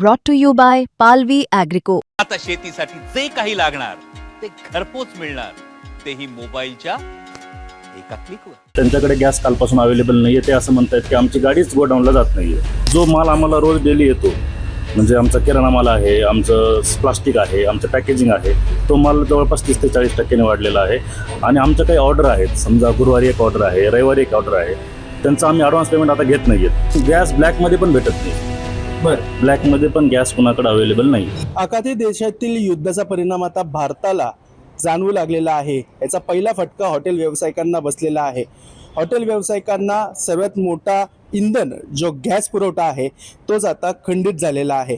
brought to you by Palvi Agrico. आता शेतीसाठी जे काही लागणार ते घरपोच मिळणार, तेही मोबाईलच्या एका क्लिकवर. त्यांच्याकडे गॅस कालपासून अवेलेबल नाहीये. ते असं म्हणतात की आमची गाडीच गोडाऊनला जात नाहीये. जो माल आम्हाला रोज डेली येतो, म्हणजे आमचा किराणा माल आहे, आमचं प्लास्टिक आहे, आमचं पॅकेजिंग आहे, तो माल जवळपास 30 ते 40% वाढलेला आहे. आणि आमच्या काही ऑर्डर आहेत, समजा गुरुवारी एक ऑर्डर आहे, रविवारी एक ऑर्डर आहे, त्यांचं आम्ही ॲडव्हान्स पेमेंट आता घेत नाहीयेत. गॅस ब्लॅकमध्ये पण भेटत नाही. ब्लॅकमध्ये पण गॅस कुणाकडे अवेलेबल नाही. आखाती देशातील युद्धाचा परिणाम आता भारताला जाणवू लागलेला आहे. याचा पहिला फटका हॉटेल व्यावसायिकांना बसलेला आहे. हॉटेल व्यावसायिकांना सर्वात मोठा इंधन जो गॅस पुरवठा आहे तोच आता खंडित झालेला आहे.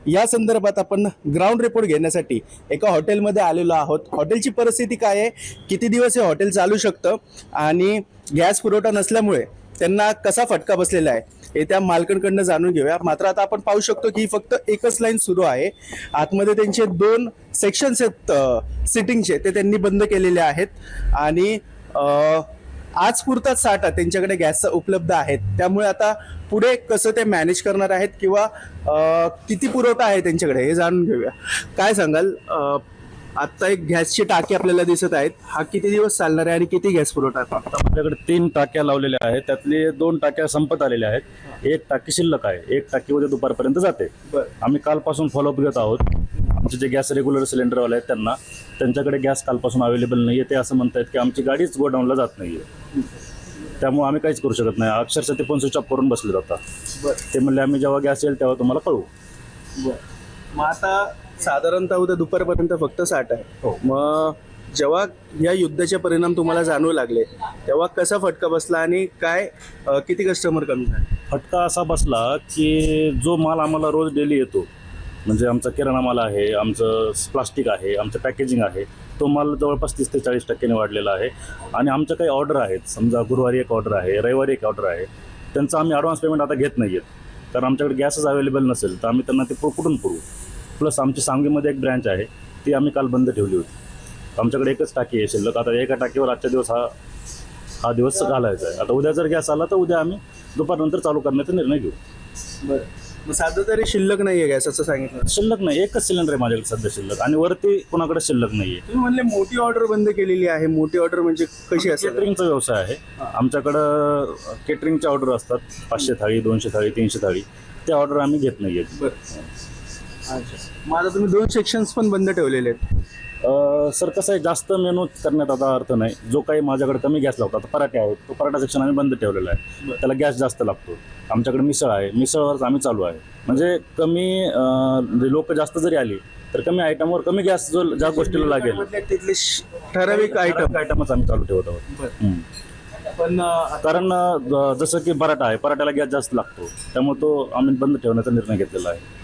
या संदर्भात आपण ग्राउंड रिपोर्ट घेण्यासाठी एका हॉटेलमध्ये आलेलो आहोत. हॉटेलची परिस्थिती काय आहे, किती दिवस हे हॉटेल चालू शकतं आणि गॅस पुरवठा नसल्यामुळे त्यांना कसा फटका बसलेला आहे हे त्या मालकांकडनं जाणून घेऊया. मात्र आता आपण पाहू शकतो की फक्त एकच लाईन सुरू आहे. आतमध्ये त्यांचे 2 सेक्शन्स आहेत सिटिंगचे, ते त्यांनी बंद केलेले आहेत. आणि आज पुरताच साठा त्यांच्याकडे गॅसचा उपलब्ध आहेत. त्यामुळे आता पुढे कसं ते मॅनेज करणार आहेत किंवा किती पुरवठा आहे त्यांच्याकडे हे जाणून घेऊया. काय सांगाल, आत्ता एक गॅसची टाकी आपल्याला दिसत आहेत, हा किती दिवस चालणार आहे आणि किती गॅस पुरवठा आहे? आता माझ्याकडे 3 टाक्या लावलेल्या आहेत. त्यातले 2 टाक्या संपत आलेल्या आहेत. एक टाकी शिल्लक आहे. एक टाकी उद्या दुपारपर्यंत जाते. आम्ही कालपासून फॉलोअप घेत आहोत. आमचे जे गॅस रेग्युलर सिलेंडरवाले आहेत त्यांच्याकडे गॅस कालपासून अवेलेबल नाही आहे. ते असं म्हणतात की आमची गाडीच गोडाऊनला जात नाही आहे. त्यामुळे आम्ही काहीच करू शकत नाही. अक्षरशः ते पण स्विच ऑफ करून बसले जातात. ते म्हणले आम्ही जेव्हा गॅस येईल तेव्हा तुम्हाला कळवू. मग आता साधारणतः उद्या दुपारपर्यंत फक्त 60 आहे. मग जेव्हा या युद्धाचे परिणाम तुम्हाला जाणवू लागले तेव्हा कसा फटका बसला आणि काय किती कस्टमर कमी झाले? फटका असा बसला की जो माल आम्हाला रोज डेली येतो, म्हणजे आमचा किराणा माल आहे, आमचं प्लास्टिक आहे, आमचं पॅकेजिंग आहे, तो माल जवळपास 30 ते 40% वाढलेला आहे. आणि आमच्या काही ऑर्डर आहेत, समजा गुरुवारी एक ऑर्डर आहे, रविवारी एक ऑर्डर आहे, त्यांचं आम्ही ॲडव्हान्स पेमेंट आता घेत नाही आहेत. कारण आमच्याकडे गॅसच अवेलेबल नसेल तर आम्ही त्यांना ते कुठून पुरवू. प्लस आमची सांगलीमध्ये एक ब्रँच आहे, ती आम्ही काल बंद ठेवली होती. आमच्याकडे एकच टाकी आहे शिल्लक. आता एका टाकीवर आजच्या दिवस हा दिवस घालायचा आहे. आता उद्या जर गॅस आला तर उद्या आम्ही दुपारनंतर चालू करण्याचा निर्णय घेऊ. बरं, मग साधं तरी शिल्लक नाही आहे गॅस असं सांगितलं? शिल्लक नाही, एकच सिलेंडर आहे माझ्याकडे सध्या शिल्लक, आणि वरती कोणाकडे शिल्लक नाही आहे. तुम्ही म्हणले मोठी ऑर्डर बंद केलेली आहे. मोठी ऑर्डर म्हणजे कशी असेल? केटरिंगचा व्यवसाय आहे आमच्याकडं. केटरिंगचे ऑर्डर असतात, 500 थाळी, 200 थाळी, 300 थाळी, त्या ऑर्डर आम्ही घेत नाही आहेत. अच्छा, मग आता तुम्ही 2 सेक्शन्स पण बंद ठेवलेले आहेत? सर कसं आहे, जास्त मेनू करण्यात आता अर्थ नाही. जो काही माझ्याकडे कमी गॅस लागतो, आता पराठे आहेत, तो पराठा सेक्शन आम्ही बंद ठेवलेला आहे. त्याला गॅस जास्त लागतो. आमच्याकडे मिसळ आहे, मिसळवरच आम्ही चालू आहे. म्हणजे कमी लोक जास्त जरी आली तर कमी आयटमवर कमी गॅस जो ज्या गोष्टीला लागेल तिथले ठराविक आयटमच आम्ही चालू ठेवत आहोत. पण कारण जसं की पराठा आहे, पराठ्याला गॅस जास्त लागतो, त्यामुळे तो आम्ही बंद ठेवण्याचा निर्णय घेतलेला आहे.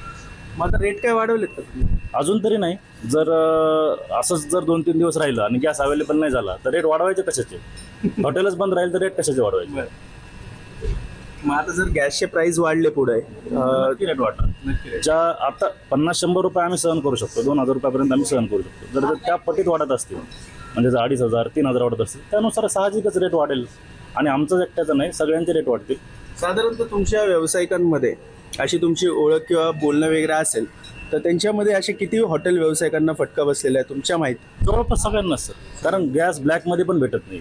मग आता रेट काय वाढवलेत का तुम्ही? अजून तरी नाही. जर असंच जर 2-3 दिवस राहिलं आणि गॅस अवेलेबल नाही झाला तर रेट वाढवायचे कशाचे? हॉटेलच बंद राहील तर रेट कशाचे वाढवायचे? मग आता जर गॅसचे प्राइस वाढले पुढे नक्की रेट वाढणार. ज्या आता 50-100 रुपये आम्ही सहन करू शकतो, 2000 रुपयापर्यंत आम्ही सहन करू शकतो. जर त्या पटीत वाढत असतील, म्हणजे जर 2500-3000 वाढत असतील, त्यानुसार साहजिकच रेट वाढेल. आणि आमचं एकट्याचं नाही, सगळ्यांचे रेट वाढतील. साधारणतः तुमच्या व्यावसायिकांमध्ये अशी तुमची ओळख किंवा बोलणं वगैरे असेल तर त्यांच्यामध्ये असे किती हॉटेल व्यावसायिकांना फटका बसलेला आहे तुमच्या माहिती? जवळपास सगळ्यांनाच सर. कारण गॅस ब्लॅकमध्ये पण भेटत नाही.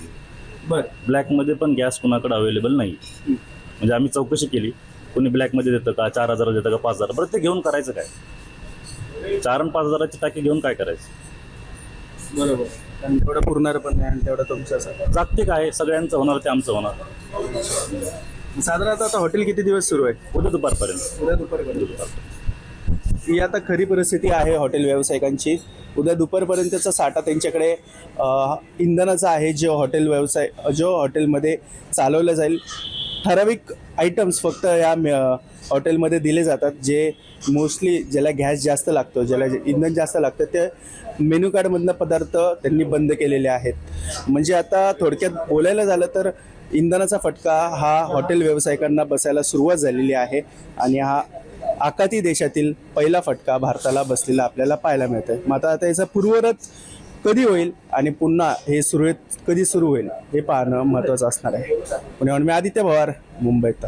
ब्लॅकमध्ये पण गॅस कुणाकडे अवेलेबल नाही. म्हणजे आम्ही चौकशी केली, कोणी ब्लॅकमध्ये देतं का, 4000 देतं का, 5000, बरं ते घेऊन करायचं काय? 4 आणि 5000ची टाकी घेऊन काय करायचं? बरोबर, आणि तेवढं पुरणार पण नाही आणि तेवढं तुमचं जागतिक आहे, सगळ्यांचं होणार ते आमचं होणार. साधारणतः आता हॉटेल किती दिवस सुरू आहे? उद्या दुपारपर्यंत. उद्या दुपारपर्यंत. ही आता खरी परिस्थिती आहे हॉटेल व्यावसायिकांची. उद्या दुपारपर्यंतचा साठा त्यांच्याकडे इंधनाचा आहे, जो हॉटेलमध्ये चालवलं जाईल. ठराविक आयटम्स फक्त या हॉटेलमध्ये दिले जातात, जे मोस्टली ज्याला गॅस जास्त लागतो, ज्याला इंधन जास्त लागतं, ते मेन्यू कार्डमधनं पदार्थ त्यांनी बंद केलेले आहेत. म्हणजे आता थोडक्यात बोलायला झालं तर इंधनाचा फटका हा हॉटेल व्यावसायिकांना बसायला सुरुवात झालेली आहे. आणि हा आखाती देशातील पहिला फटका भारताला बसलेला आपल्याला पाहायला मिळतोय. मात्र आता याचा पूर्वरत कधी होईल आणि पुन्हा हे सुरळीत कधी सुरू होईल हे पाहणं महत्त्वाचं असणार आहे. पुण्याहून मी आदित्य पवार, मुंबईत.